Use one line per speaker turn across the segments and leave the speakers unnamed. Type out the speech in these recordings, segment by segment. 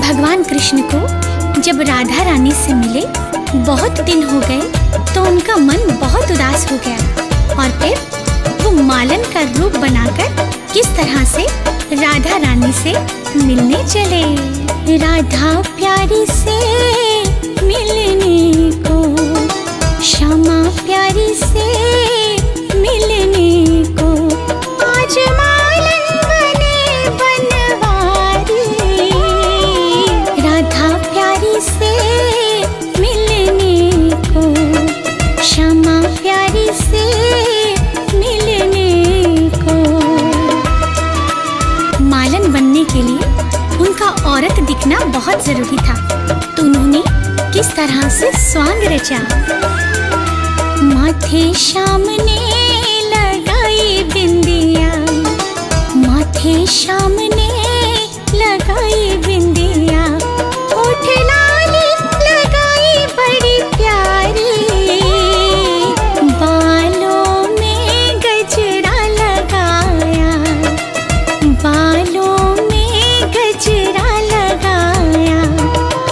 भगवान कृष्ण को जब राधा रानी से मिले बहुत दिन हो गए तो उनका मन बहुत उदास हो गया और फिर वो मालन का रूप बनाकर किस तरह से राधा रानी से मिलने चले। राधा प्यारी से मिलने को, श्यामा प्यारी से मिलने को, आज मालन बने बनवारी। राधा प्यारी से मिलने को, श्यामा प्यारी से मिलने को। मालन बनने के लिए उनका औरत दिखना बहुत जरूरी था, तो उन्होंने किस तरह से स्वांग रचा। माथे श्याम ने लगाई बिंदिया, माथे श्याम ने लगाई बिंदिया, होठ लाली लगाई बड़ी प्यारी, बालों में गजरा लगाया, बालों में गजरा लगाया,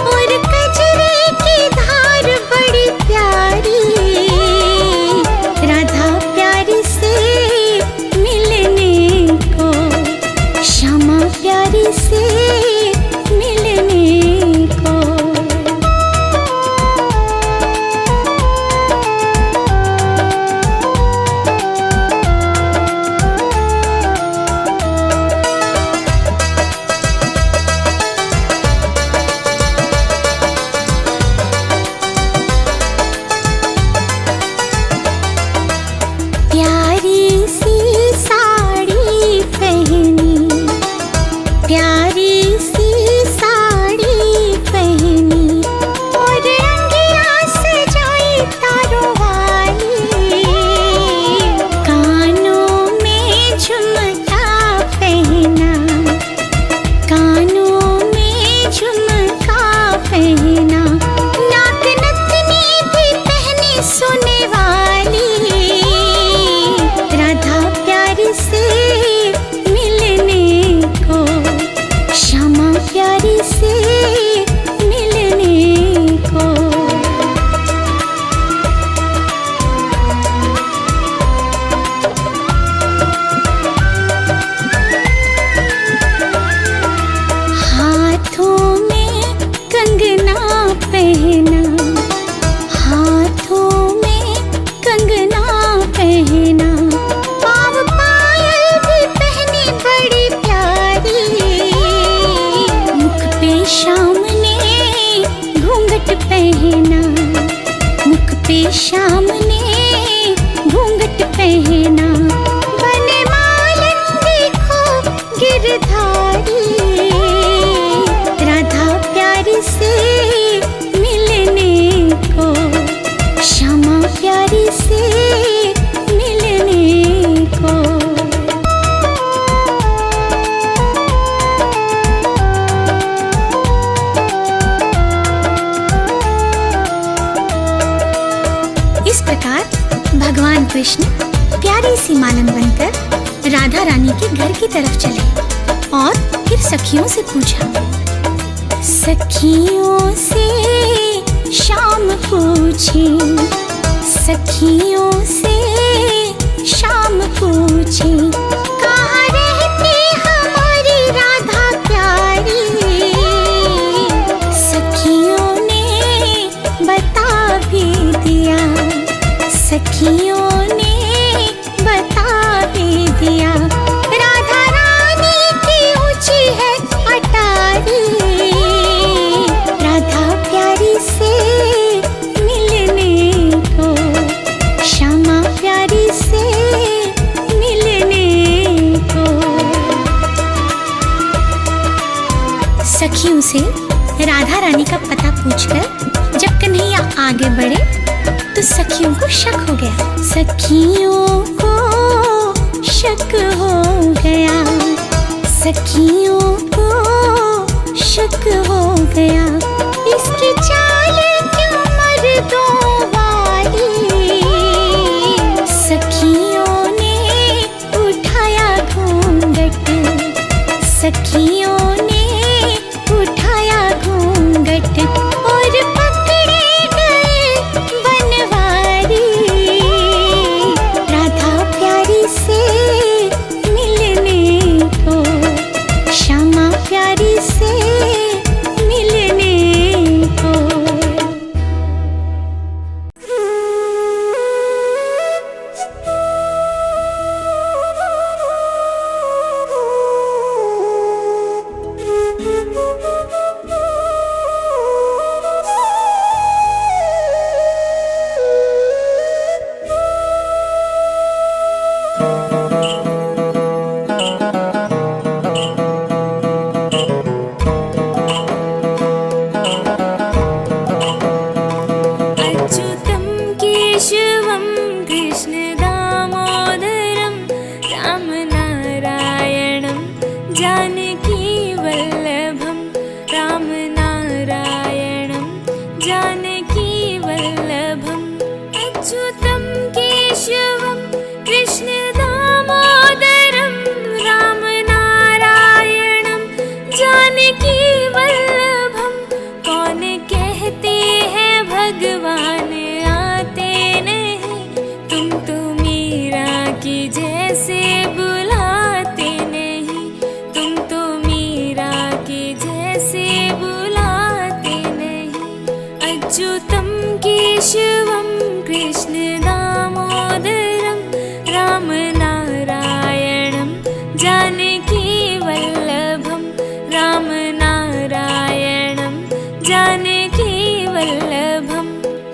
और गजरे की धार बड़ी प्यारी। राधा प्यारी से मिलने को, श्यामा प्यारी से मिलने को। प्यारी सी साड़ी पहनी, प्यारी सी साड़ी पहनी, और अंगिया सजाई तारों वाली, कानों में झुमका पहना, कानों में झुमका पहना, नाक नथनी भी पहनी सोने वाली। राधा प्यारी से मिलने को, श्यामा प्यारी से मिलने को। हाथों में कंगना पहना, हाथों में कंगना पहना, पाँव पायल भी पहनी बड़ी प्यारी, मुख पे श्याम ने घूंघट पहना, मुख पे श्याम ने घूंघट पहना, बने मालन देखो गिरधारी। राधा प्यारी से मिलने को, श्यामा प्यारी से मिलने को। इस प्रकार भगवान कृष्ण प्यारी सी मालन बनकर राधा रानी के घर की तरफ चले और फिर सखियों से पूछा। सखियों से श्याम पूछे, सखियों से श्याम पूछे, कहाँ रहती हमारी राधा प्यारी। सखियों ने बता भी दिया, सखियों ने बता भी दिया, राधा रानी की ऊंची है अटारी। राधा प्यारी से मिलने को, श्यामा प्यारी से मिलने को। सखियों से राधा रानी का पता पूछकर जब कन्हैया आगे बढ़े तो सखियों को शक हो गया, सखियों को शक हो गया, सखियों को शक हो गया, इसकी चाल क्यों मर्दों वाली। सखियों ने उठाया घूंघट, सखियों ने उठाया जानकी वल्लभं राम नारायणं जानकी वल्लभम् अच्युतं केशवं कृष्ण दामोदरं राम नारायणं जानकी वल्लभं। कौन कहते हैं भगवान आते नहीं, तुम तो मीरा की जैसे बुलाते नहीं, तुम तो मीरा की जैसे बुलाते नहीं। अच्युतं केशवं कृष्ण दामोदरं राम नारायणं जानकी वल्लभं राम नारायणं जानकी वल्लभं।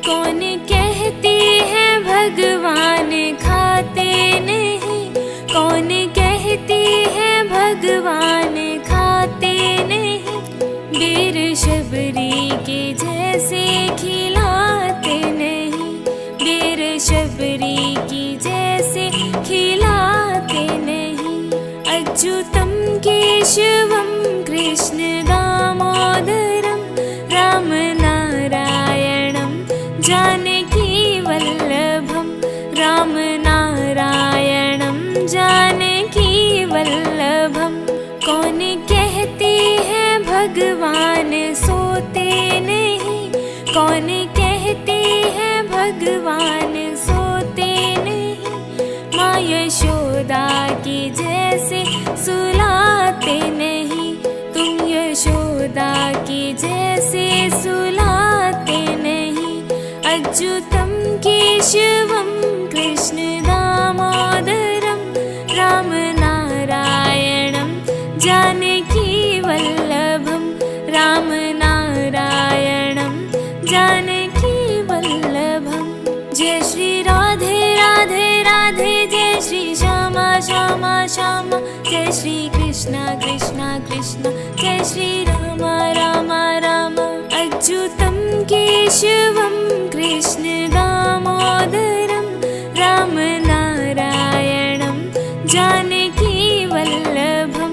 कौन कहते हैं भगवान खाते नहीं, कौन कहते हैं भगवान खाते नहीं, बेर शबरी के जैसे खिलाते नहीं, बेर शबरी की जैसे खिलाते नहीं। अच्युतं केशवं कृष्ण दामोदरं राम नारायणं जानकी वल्लभं राम नारायणं जानकी वल्लभं। कौन कहते हैं भगवान सोते नहीं, कौन कहते हैं भगवान सोते नहीं, माँ यशोदा की जैसे सुलाते नहीं, तुम यशोदा की जैसे सुलाते नहीं। अच्युतं केशवं कृष्ण दामोदरं राम नारायणं जानकी वल्लभं राम नारायणं जानकी वल्लभं। जय श्री राधे राधे राधे, जय श्री श्यामा श्यामा श्यामा, जय श्री कृष्ण कृष्ण कृष्ण, जय श्री राम राम राम। अच्युतं केशवं कृष्ण दामोदरं राम नारायणं जानकी वल्लभं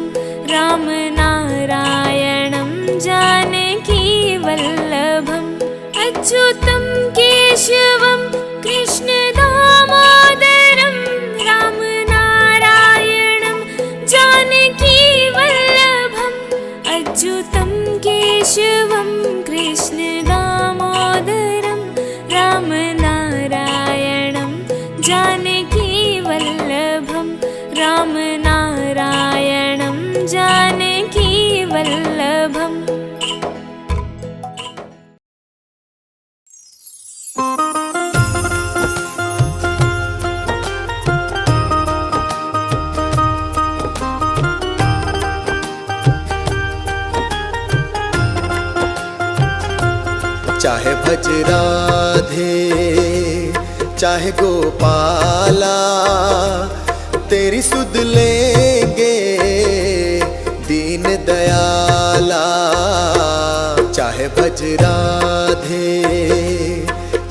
राम नारायणं जानकी वल्लभं। अच्युतं केशवं कृष्ण दामोदरं राम नारायणं जानकी वल्लभं। अच्युतं केशवं कृष्ण दामोदरं राम नारायणं जानकी वल्लभं राम नारायणं जानकी वल्लभम्।
चाहे भज राधे चाहे गोपाला, तेरी सुध लेंगे दीन दयाला। चाहे भज राधे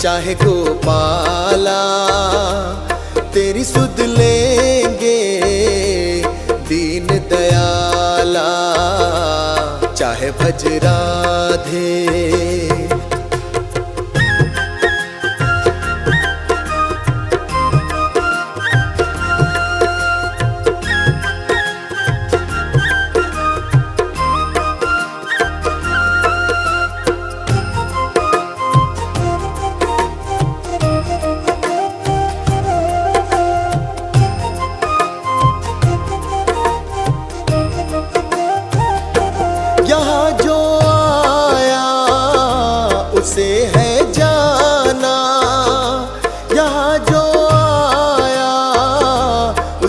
चाहे गोपाला, तेरी सुध लेंगे दीन दयाला। चाहे भज राधे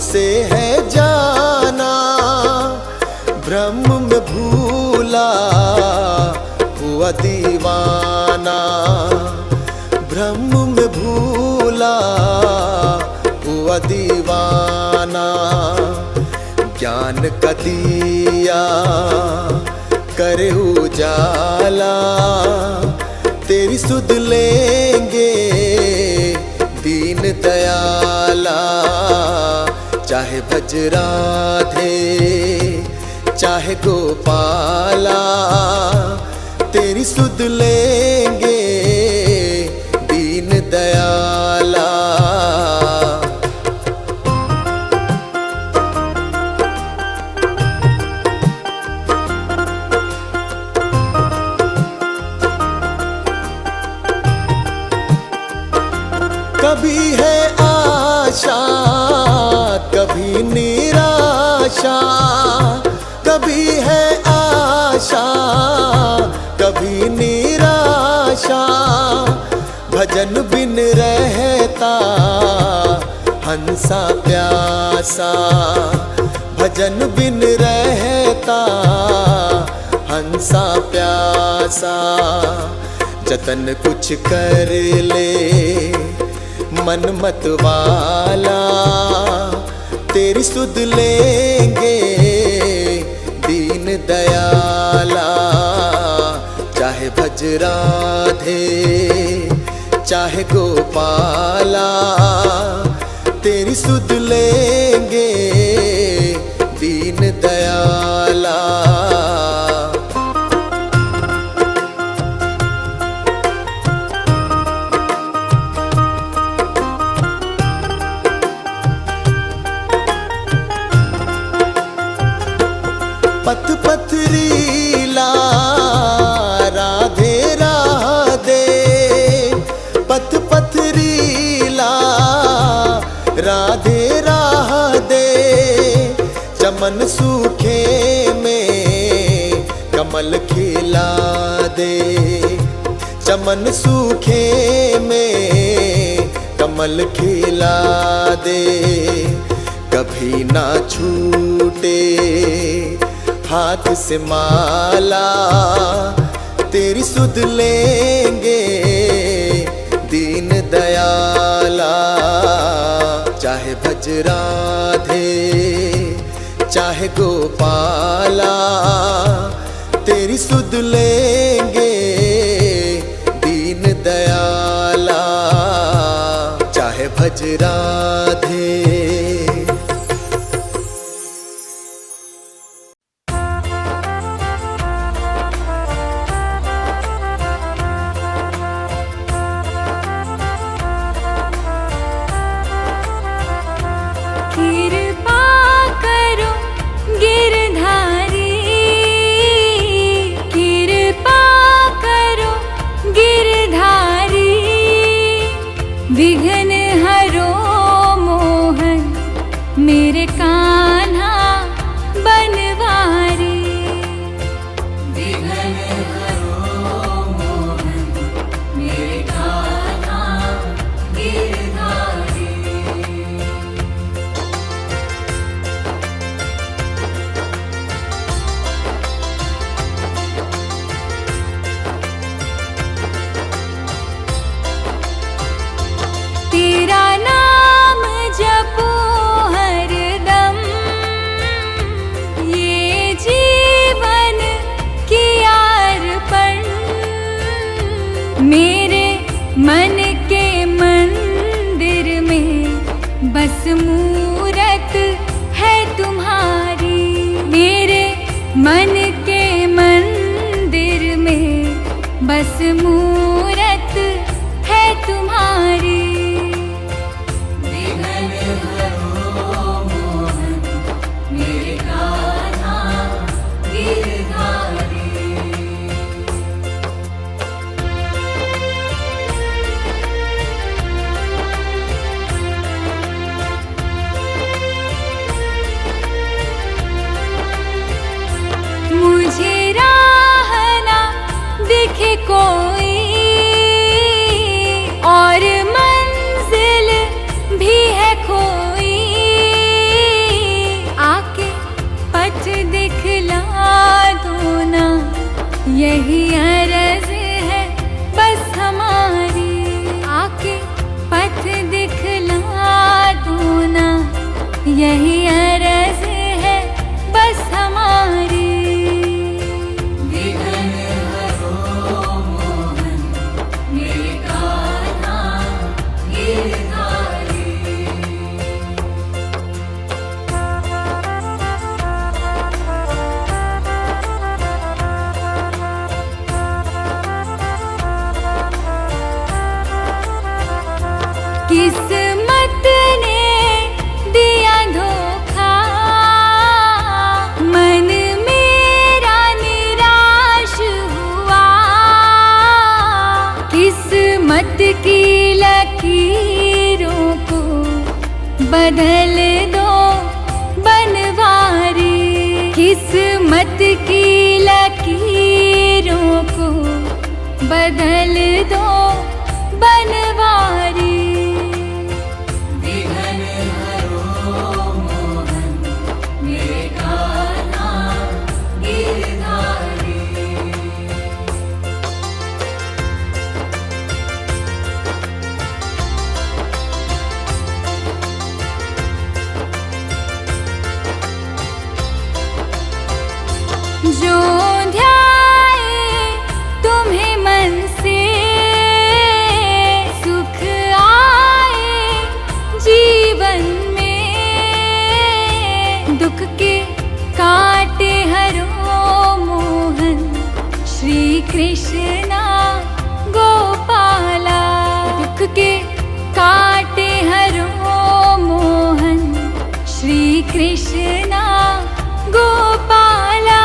से है जाना, ब्रह्म में भूला हुआ दीवाना। ब्रह्म में भूला हुआ दीवाना। ज्ञान का दिया करे उजाला, तेरी सुध लेंगे दीन दयाला। चाहे भज राधे चाहे गोपाला तेरी सुध लेंगे दीन दयाला। कभी है आशा कभी निराशा, कभी है आशा कभी निराशा, भजन बिन रहता हंसा प्यासा, भजन बिन रहता हंसा प्यासा। जतन कुछ कर ले मन मत वाला तेरी सुध लेंगे दीन दयाला। चाहे भज राधे चाहे गोपाला तेरी सुध लेंगे दीन दयाला। पथ पथरीला राधे राधे, पथ पथरीला राधे राधे। चमन सूखे में कमल खिला दे, चमन सूखे में कमल खिला दे। कभी ना छूटे हाथ से माला तेरी सुध लेंगे दीन दयाला। चाहे भज राधे चाहे गोपाला तेरी सुध लेंगे दीन दयाला। चाहे भज राधे।
विघ्न हरो मोहन मेरे कान्हा बनवारी, विघ्न हरो मोहन मेरे कान्हा गिरधारी। तेरा नाम जपो हरदम, ये जीवन की अर्पण। मेरे मन के मंदिर में बस मूरत है तुम्हारी, मेरे मन के मंदिर में बस मूरत है तुम्हारी। मुझे राह ना दिखे कोई और मंजिल भी है खोई, आके पथ दिखला दो ना यही अर्ज है बस हमारी। आके पथ दिखला दो ना यही अर्ज है बस हमारी।
किस्मत की लकीरों को बदल दो बनवारी। विघ्न हरो मोहन मेरे कान्हा गिरधारी। जो ध्याए तुम्हें मन से सुख आए जीवन में। दुख के काटे हरो मोहन श्री कृष्णा गोपाला। दुख के काटे हरो मोहन श्री कृष्णा गोपाला।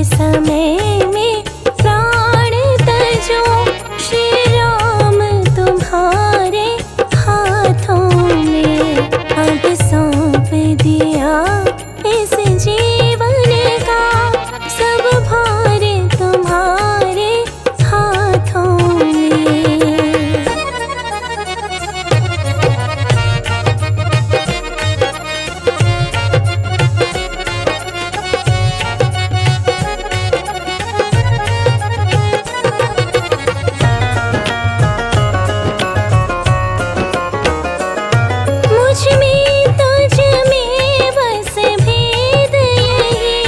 समय में प्राण तजो, श्री राम तुम्हारे हाथों में। अब सौंप दिया इस जीवन का, सब भार तुम्हारे हाथों में। मुझ में तुझ में बस भेद यही,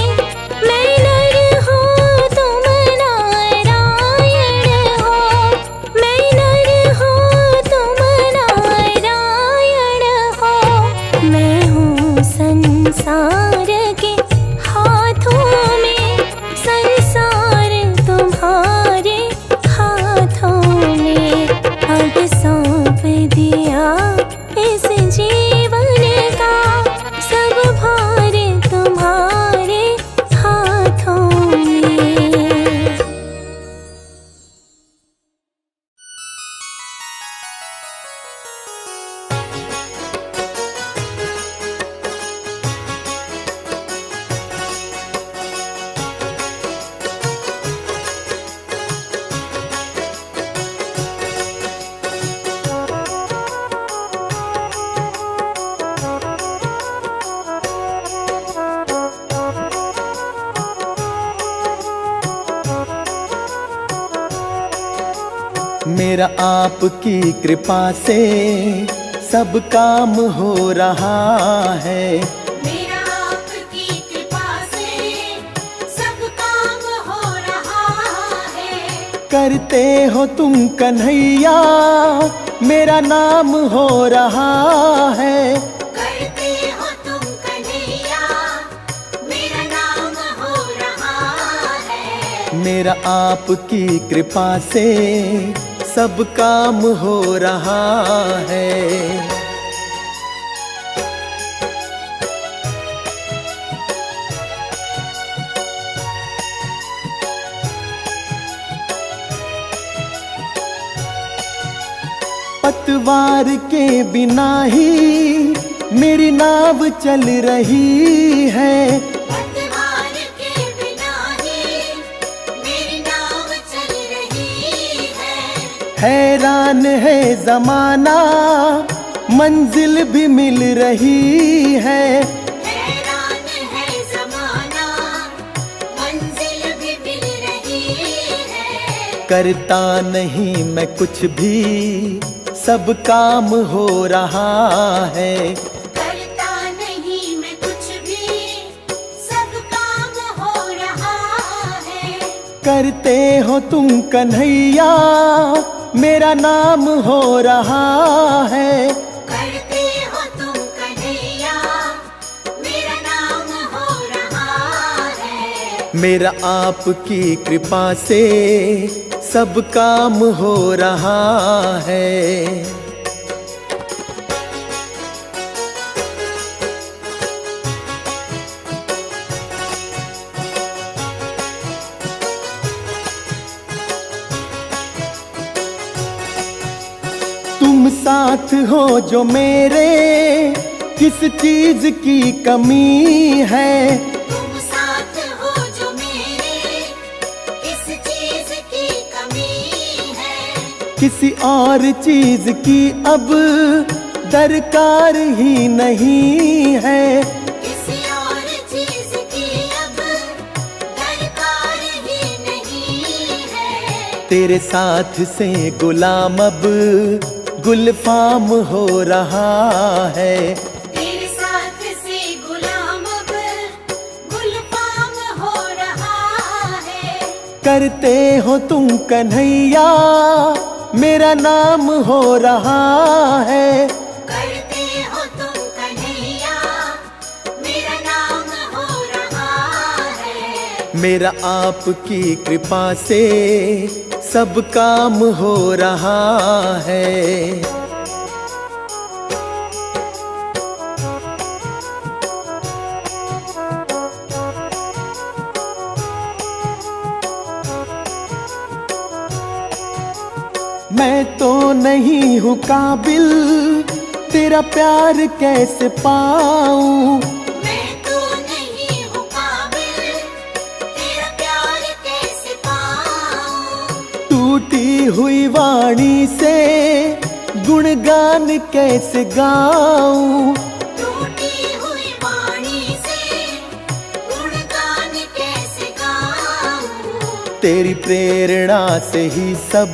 मैं नर हूँ तुम नारायण हो। मैं नर हूँ तुम नारायण हो। मैं हूँ संसार के हाथों में, संसार तुम्हारे हाथों में। अब सौंप दिया इस जीवन का, सब भार तुम्हारे हाथों में।
मेरा आपकी कृपा से सब काम हो रहा है।
मेरा आपकी कृपा से सब काम हो रहा है।
करते हो तुम कन्हैया मेरा नाम हो रहा है।
करते हो तुम कन्हैया मेरा नाम हो रहा है।
मेरा आपकी कृपा से सब काम हो रहा है। पतवार के बिना ही मेरी नाव चल रही है।
पतवार के बिना ही मेरी नाव चल रही है।
हैरान है जमाना मंजिल भी मिल रही है।
हैरान है जमाना मंजिल भी मिल रही है।
करता नहीं मैं कुछ भी सब काम हो रहा है।
करता नहीं मैं कुछ भी सब काम हो रहा है।
करते हो तुम कन्हैया मेरा नाम हो रहा है।
करते हो तुम कन्हैया मेरा नाम हो रहा है।
मेरा आपकी कृपा से सब काम हो रहा है। तुम साथ हो जो मेरे किस चीज की कमी है।
तुम साथ हो जो मेरे किस चीज की कमी है।
किसी और चीज की अब दरकार ही नहीं है।
किसी और चीज की अब दरकार ही नहीं है।
तेरे साथ से गुलाम अब गुलफाम हो रहा है।
तेरे साथ से गुलाम अब गुलफाम हो रहा है।
करते हो तुम कन्हैया मेरा नाम हो रहा है।
करते हो तुम कन्हैया मेरा नाम हो रहा है।
मेरा आपकी कृपा से सब काम हो रहा है। मैं तो नहीं हूँ काबिल, तेरा प्यार कैसे पाऊं।
मैं तो नहीं हूँ काबिल, तेरा प्यार कैसे पाऊं।
टूटी हुई वाणी से गुणगान कैसे गाऊं।
टूटी हुई वाणी से गुणगान कैसे गाऊं।
तेरी प्रेरणा से ही सब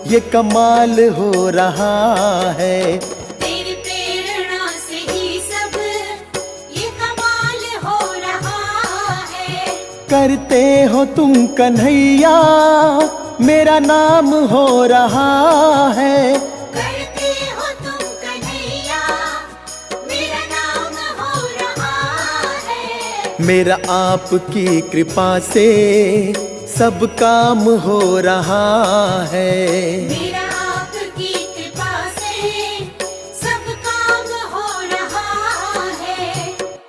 ये कमाल हो रहा है।
तेरी प्रेरणा से ही सब ये कमाल हो रहा है।
करते हो तुम कन्हैया, मेरा नाम हो रहा है।
करते हो तुम कन्हैया, मेरा नाम हो रहा है।
मेरा आपकी कृपा से सब काम हो रहा है।
मेरा